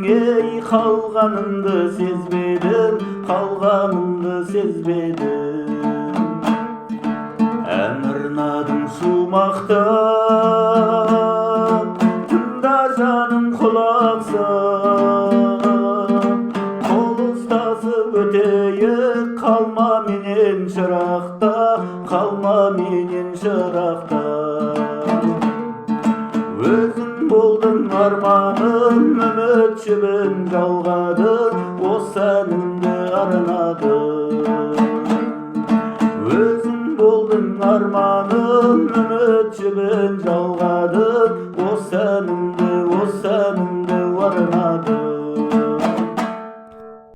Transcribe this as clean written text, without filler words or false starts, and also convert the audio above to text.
ей қалғанымды сезбедім, қалғанымды сезбедім. Әмірнадым шумақты, тыңда жаным құлақ сал. Қол ұстасып өтейік, қалма менен шырақта, қалма менен шырақта. Өзің болдың арманым, үмітшімін жалғадым, осы әнімді арнадым. Өзің болдың арманым, үмітшімін жалғадым, осы әнімді арнадым.